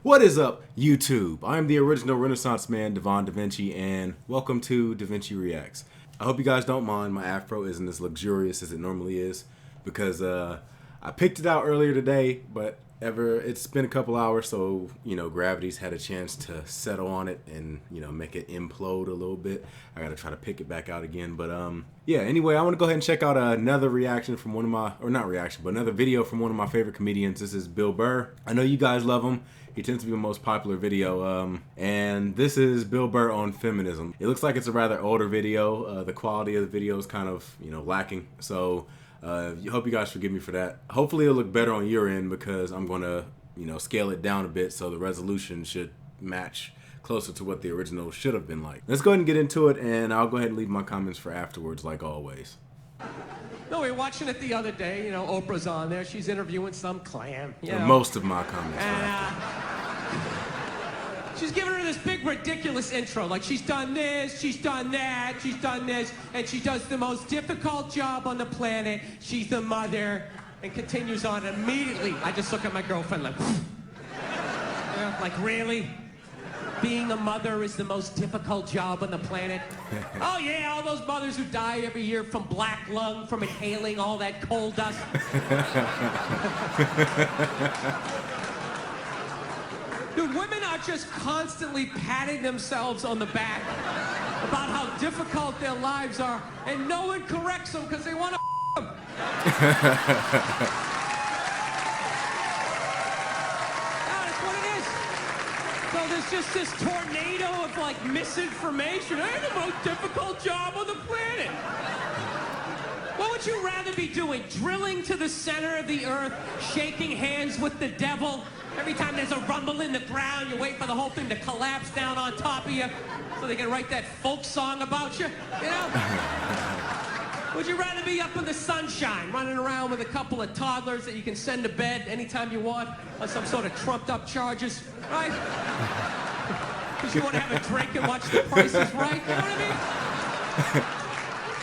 What is up, YouTube? I'm the original Renaissance man, Devon DaVinci, and welcome to DaVinci Reacts. I hope you guys don't mind my afro isn't as luxurious as it normally is, because I picked it out earlier today, but it's been a couple hours, so gravity's had a chance to settle on it and make it implode a little bit. I gotta try to pick it back out again, but yeah. Anyway, I want to go ahead and check out another reaction from another video from one of my favorite comedians. This is Bill Burr. I know you guys love him. He tends to be the most popular video, and this is Bill Burr on feminism. It looks like it's a rather older video. The quality of the video is kind of lacking, so hope you guys forgive me for that. Hopefully it'll look better on your end, because I'm gonna scale it down a bit so the resolution should match closer to what the original should have been like. Let's go ahead and get into it, and I'll go ahead and leave my comments for afterwards, like always. No, we were watching it the other day. Oprah's on there. She's interviewing some clam. Most of my comments. She's giving her this big, ridiculous intro. Like, she's done this, she's done that, she's done this, and she does the most difficult job on the planet. She's the mother, and continues on immediately. I just look at my girlfriend like, like, really? Being a mother is the most difficult job on the planet? Oh yeah, all those mothers who die every year from black lung, from inhaling all that coal dust. Dude, women are just constantly patting themselves on the back about how difficult their lives are, and no one corrects them because they want to them. So there's just this tornado of like misinformation. Hey, the most difficult job on the planet. What would you rather be doing? Drilling to the center of the earth, shaking hands with the devil? Every time there's a rumble in the ground, you wait for the whole thing to collapse down on top of you so they can write that folk song about you, Would you rather be up in the sunshine, running around with a couple of toddlers that you can send to bed anytime you want on some sort of trumped-up charges, right? Because you want to have a drink and watch The Price is Right, you know what I mean?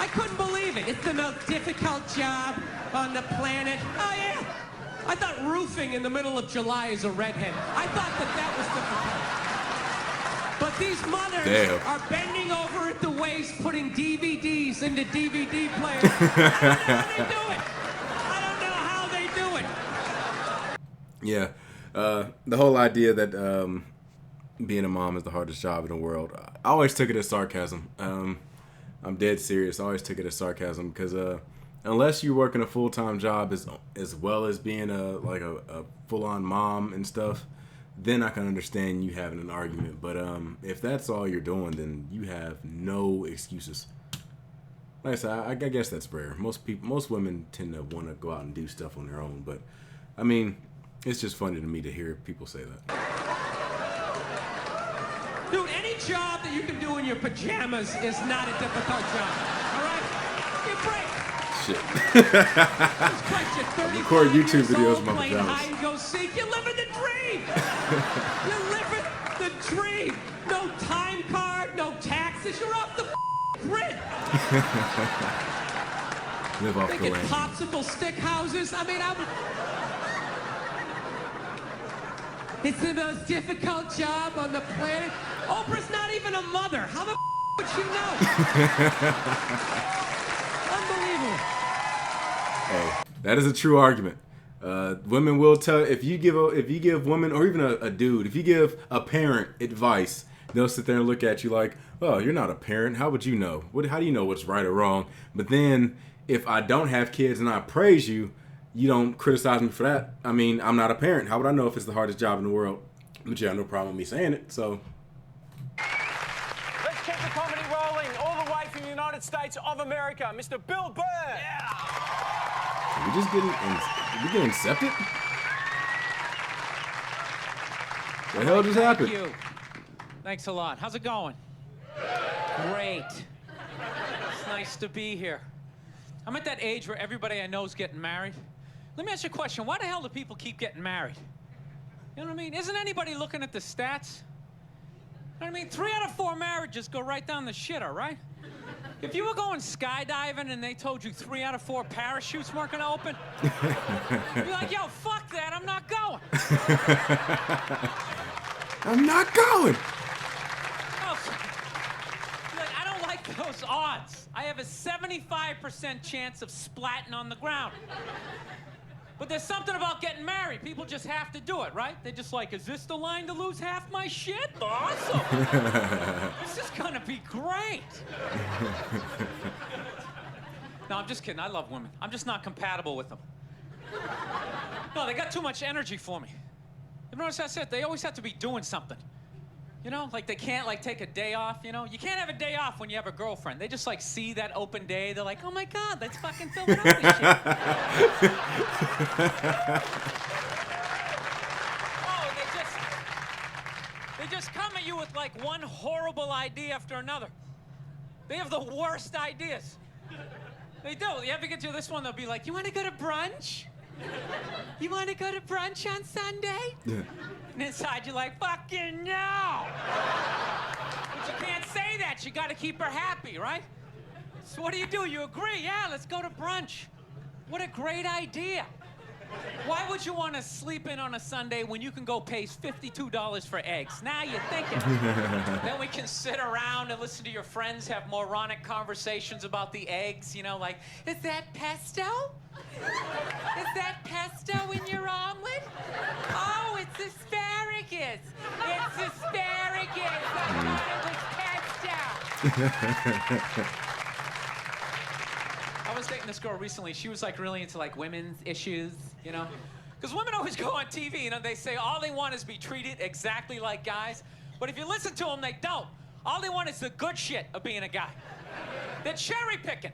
I couldn't believe it. It's the most difficult job on the planet. Oh, yeah. I thought roofing in the middle of July is a redhead. I thought that was difficult. But these mothers are bending over at the waist, putting DVDs into DVD players. I don't know how they do it. Yeah, the whole idea that being a mom is the hardest job in the world, I always took it as sarcasm. I'm dead serious. I always took it as sarcasm, because unless you're working a full-time job as well as being a full-on mom and stuff, then I can understand you having an argument. But if that's all you're doing, then you have no excuses. Like I said, I guess that's rare. Most women tend to want to go out and do stuff on their own. But I mean, it's just funny to me to hear people say that. Dude, any job that you can do in your pajamas is not a difficult job. All right? Give a break. Shit. I record YouTube videos in my pajamas. Hide and go seek. You're living the dream. You're living the dream. No time card, no taxes. You're off the grid. Live off the Making land. popsicle stick houses. I mean, it's the most difficult job on the planet. Oprah's not even a mother. How the would she know? Unbelievable. Hey, that is a true argument. Women will tell, if you give women, or even a dude, if you give a parent advice, they'll sit there and look at you like, oh, you're not a parent. How would you know? How do you know what's right or wrong? But then if I don't have kids and I praise you, you don't criticize me for that. I mean, I'm not a parent. How would I know if it's the hardest job in the world? But you have no problem with me saying it, so. Let's keep the comedy rolling all the way from the United States of America, Mr. Bill Burr. Yeah. Are we just getting accepted? What the hell just happened? Thank you. Thanks a lot. How's it going? Great. It's nice to be here. I'm at that age where everybody I know is getting married. Let me ask you a question. Why the hell do people keep getting married? You know what I mean? Isn't anybody looking at the stats? You know what I mean? 3 out of 4 marriages go right down the shitter, right? If you were going skydiving and they told you 3 out of 4 parachutes weren't gonna open, you'd be like, yo, fuck that, I'm not going. I'm not going. Oh, like, I don't like those odds. I have a 75% chance of splatting on the ground. But there's something about getting married. People just have to do it, right? They're just like, is this the line to lose half my shit? Awesome. This is gonna be great. No, I'm just kidding. I love women. I'm just not compatible with them. No, they got too much energy for me. You notice that's it? They always have to be doing something. You know, like they can't like take a day off, you know? You can't have a day off when you have a girlfriend. They just like see that open day, they're like, oh my God, let's fucking fill it up and shit. Oh, they just come at you with like one horrible idea after another. They have the worst ideas. They do. You ever get to this one, they'll be like, you wanna go to brunch? You wanna go to brunch on Sunday? Yeah. And inside you're like, fucking no! But you can't say that. You gotta keep her happy, right? So what do? You agree? Yeah, let's go to brunch. What a great idea. Why would you want to sleep in on a Sunday when you can go pay $52 for eggs? Now you're thinking. Then we can sit around and listen to your friends have moronic conversations about the eggs, you know, like, is that pesto? Is that pesto in your omelet? Oh, it's asparagus. It's asparagus. I thought it was pesto. I was dating this girl recently. She was like really into like women's issues, you know? Because women always go on TV, you know, they say all they want is to be treated exactly like guys. But if you listen to them, they don't. All they want is the good shit of being a guy. They're cherry picking.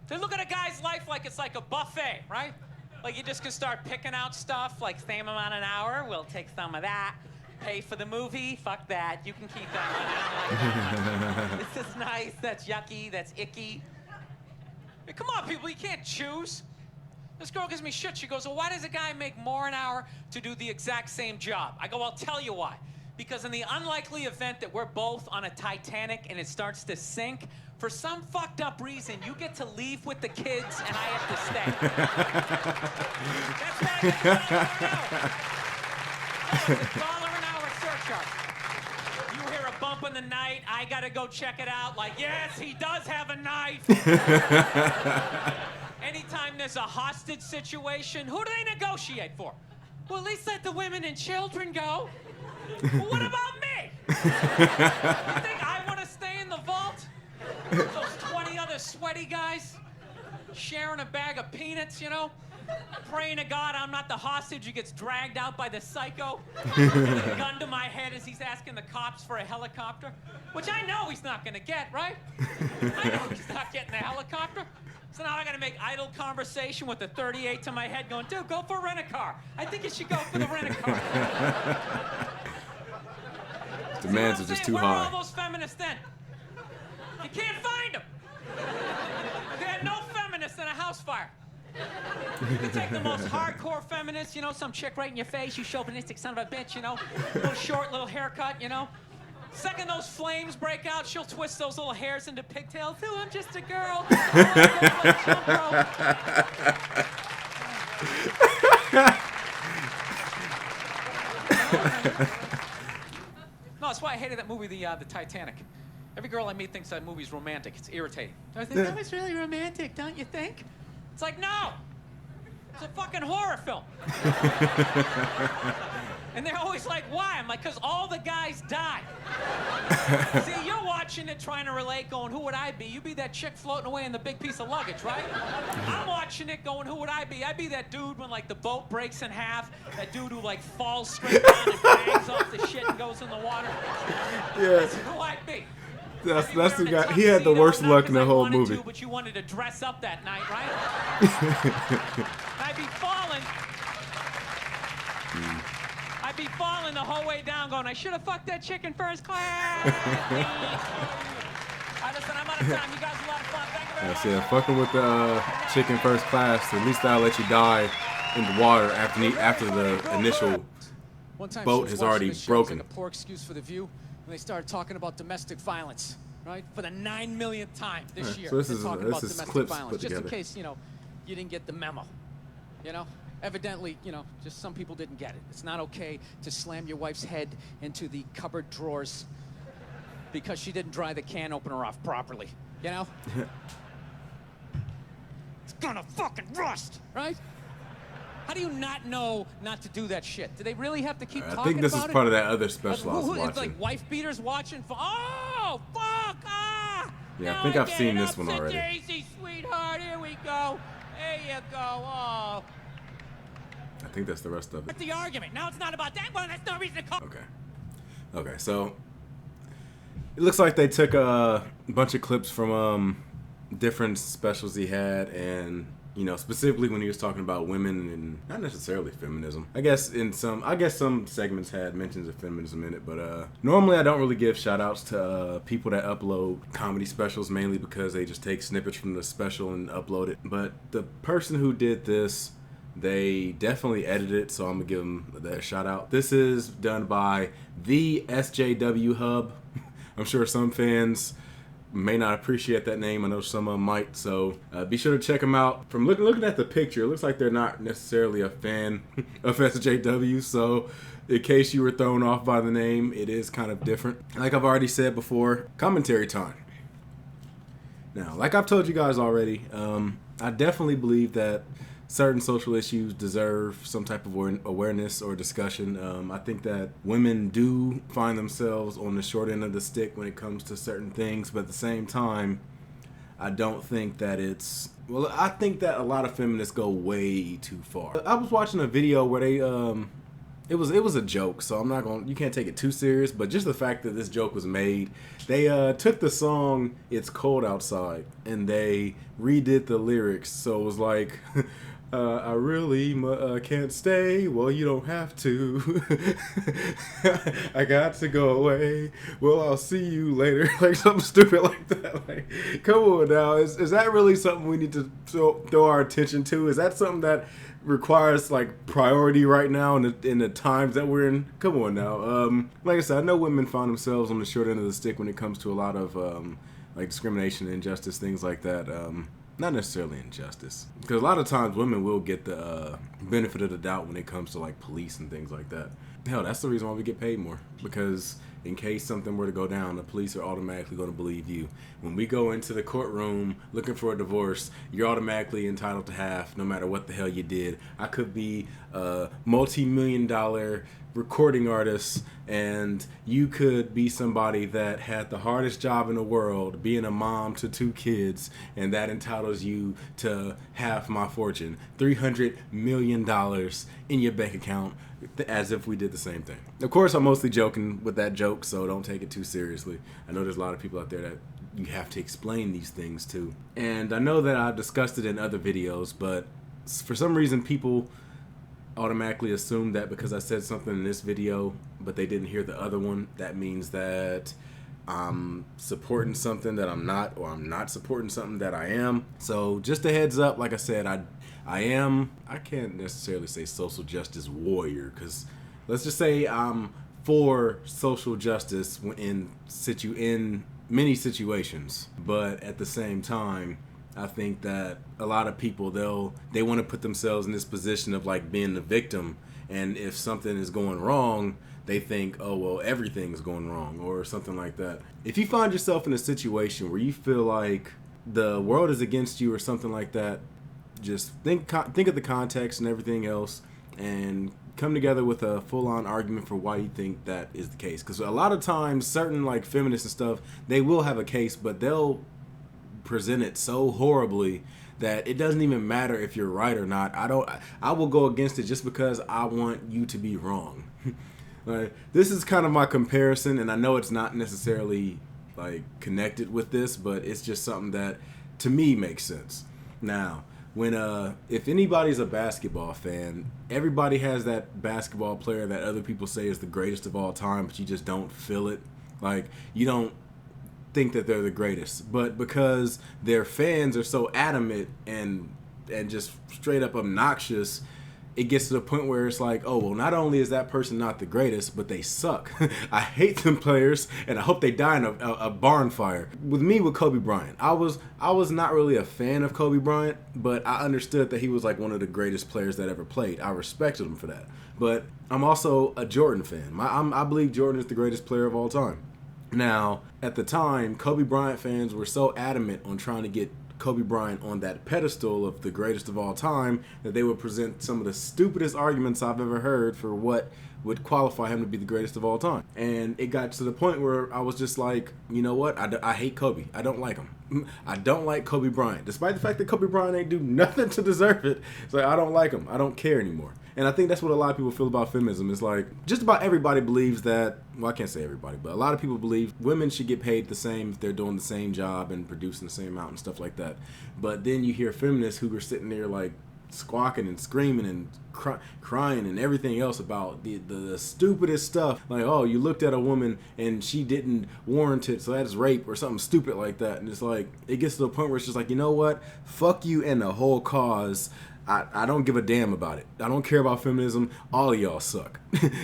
They look at a guy's life like it's like a buffet, right? Like you just can start picking out stuff, like same amount an hour, we'll take some of that. Pay for the movie, fuck that, you can keep that one. This is nice, that's yucky, that's icky. Hey, come on, people, you can't choose. This girl gives me shit. She goes, well, why does a guy make more an hour to do the exact same job? I go, I'll tell you why. Because in the unlikely event that we're both on a Titanic and it starts to sink, for some fucked up reason, you get to leave with the kids and I have to stay. That's why I get $1 an hour. Oh, it's $1 an hour surcharge. You hear a bump in the night, I gotta go check it out. Like, yes, he does have a knife. Anytime there's a hostage situation, who do they negotiate for? Well, at least let the women and children go. Well, what about me? You think I want to stay in the vault? Those 20 other sweaty guys sharing a bag of peanuts, you know? Praying to God I'm not the hostage who gets dragged out by the psycho with a gun to my head as he's asking the cops for a helicopter, which I know he's not going to get, right? I know he's not getting a helicopter. So now I got to make idle conversation with the 38 to my head going, dude, go for a rent-a-car. I think you should go for the rent-a-car. Demands are just too high. Where are all those feminists then? You can't find them. They had no feminists in a house fire. You can take the most hardcore feminist, you know, some chick right in your face, you chauvinistic son of a bitch, you know, little short, little haircut, you know. Second those flames break out, she'll twist those little hairs into pigtails. Oh, I'm just a girl. Oh, no, that's why I hated that movie, the Titanic. Every girl I meet thinks that movie's romantic. It's irritating. I think that was really romantic, don't you think? It's like, no! It's a fucking horror film. And they're always like, why? I'm like, because all the guys die. See, you're watching it trying to relate, going, who would I be? You'd be that chick floating away in the big piece of luggage, right? I'm watching it going, who would I be? I'd be that dude when, like, the boat breaks in half, that dude who, like, falls straight down and bangs off the shit and goes in the water. Yeah. That's who I'd be. That's the guy. He had the worst luck in the whole movie. But you wanted to dress up that night, right? I'd be falling. I'd be falling the whole way down going, I should have fucked that chick in first class. All right, listen, I'm out of time. You guys are a lot of fun. Thank you very much. Yeah, fucking with the chick in first class. At least I'll let you die in the water after the initial boat has already broken. Like a poor excuse for the View. And they started talking about domestic violence, right? For the 9 millionth time this year. So this they're is talking this about is domestic clips violence, put just together. in case, you know, you didn't get the memo, you know? Evidently, just some people didn't get it. It's not okay to slam your wife's head into the cupboard drawers because she didn't dry the can opener off properly, It's gonna fucking rust, right? How do you not know not to do that shit? Do they really have to keep talking about it? I think this is part of that other special I was watching. It's like wife beaters watching for, oh, fuck, Yeah, I think I've seen this one already. Daisy, sweetheart, here we go. There you go, oh. I think that's the rest of it. That's the argument. Now it's not about that one. That's no reason to call. Okay, so it looks like they took a bunch of clips from different specials he had, and specifically when he was talking about women and not necessarily feminism. I guess some segments had mentions of feminism in it, but normally I don't really give shout outs to people that upload comedy specials, mainly because they just take snippets from the special and upload it. But the person who did this, they definitely edited it, so I'm gonna give them that shout out. This is done by the SJW Hub. I'm sure some fans may not appreciate that name. I know some of them might, so be sure to check them out. From looking at the picture, it looks like they're not necessarily a fan of SJW, so in case you were thrown off by the name, it is kind of different. Like I've already said before, commentary time. Now, like I've told you guys already, I definitely believe that certain social issues deserve some type of awareness or discussion. I think that women do find themselves on the short end of the stick when it comes to certain things, but at the same time, I don't think that I think that a lot of feminists go way too far. I was watching a video where they, it was a joke, so you can't take it too serious, but just the fact that this joke was made, they took the song It's Cold Outside and they redid the lyrics, so it was like, I really can't stay. Well, you don't have to. I got to go away. Well, I'll see you later. Like something stupid like that. Like, come on now. Is that really something we need to throw our attention to? Is that something that requires like priority right now in the times that we're in? Come on now. Like I said, I know women find themselves on the short end of the stick when it comes to a lot of like discrimination, injustice, things like that. Not necessarily injustice, because a lot of times women will get the benefit of the doubt when it comes to like police and things like that. Hell, that's the reason why we get paid more, because in case something were to go down, the police are automatically going to believe you. When we go into the courtroom looking for a divorce, you're automatically entitled to half, no matter what the hell you did. I could be a multi-million-dollar recording artist, and you could be somebody that had the hardest job in the world, being a mom to 2 kids, and that entitles you to half my fortune, $300 million in your bank account, as if we did the same thing. Of course, I'm mostly joking with that joke, so don't take it too seriously. I know there's a lot of people out there that you have to explain these things to, and I know that I've discussed it in other videos, but for some reason people automatically assume that because I said something in this video but they didn't hear the other one, that means that I'm supporting something that I'm not, or I'm not supporting something that I am. So just a heads up, like I said, I can't necessarily say social justice warrior, because let's just say I'm for social justice in many situations, but at the same time, I think that a lot of people, they want to put themselves in this position of like being the victim, and if something is going wrong, they think, oh well, everything's going wrong or something like that. If you find yourself in a situation where you feel like the world is against you or something like that, just think of the context and everything else, and come together with a full-on argument for why you think that is the case. Because a lot of times, certain like feminists and stuff, they will have a case, but they'll present it so horribly that it doesn't even matter if you're right or not. I will go against it just because I want you to be wrong. Like, this is kind of my comparison, and I know it's not necessarily like connected with this, but it's just something that to me makes sense. Now, when if anybody's a basketball fan, everybody has that basketball player that other people say is the greatest of all time, but you just don't feel it. Like, you don't think that they're the greatest, but because their fans are so adamant and just straight up obnoxious, it gets to the point where it's like, oh, well, not only is that person not the greatest, but they suck. I hate them players, and I hope they die in a barn fire. With me, with Kobe Bryant, I was not really a fan of Kobe Bryant, but I understood that he was like one of the greatest players that ever played. I respected him for that. But I'm also a Jordan fan. I believe Jordan is the greatest player of all time. Now, at the time, Kobe Bryant fans were so adamant on trying to get Kobe Bryant on that pedestal of the greatest of all time that they would present some of the stupidest arguments I've ever heard for what would qualify him to be the greatest of all time. And it got to the point where I was just like, you know what? I hate Kobe. I don't like him. I don't like Kobe Bryant. Despite the fact that Kobe Bryant ain't do nothing to deserve it, it's like, I don't like him. I don't care anymore. And I think that's what a lot of people feel about feminism. It's like, just about everybody believes that, well, I can't say everybody, but a lot of people believe women should get paid the same if they're doing the same job and producing the same amount and stuff like that. But then you hear feminists who are sitting there like squawking and screaming and crying and everything else about the stupidest stuff. Like, oh, you looked at a woman and she didn't warrant it, so that's rape or something stupid like that. And it's like, it gets to the point where it's just like, you know what? Fuck you and the whole cause. I don't give a damn about it. I don't care about feminism. All of y'all suck.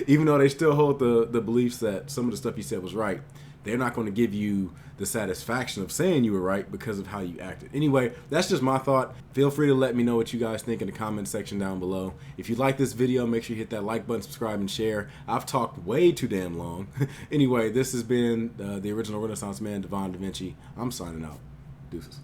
Even though they still hold the beliefs that some of the stuff you said was right, they're not going to give you the satisfaction of saying you were right because of how you acted. Anyway, that's just my thought. Feel free to let me know what you guys think in the comment section down below. If you like this video, make sure you hit that like button, subscribe, and share. I've talked way too damn long. Anyway, this has been the original Renaissance man, Devon DaVinci. I'm signing out. Deuces.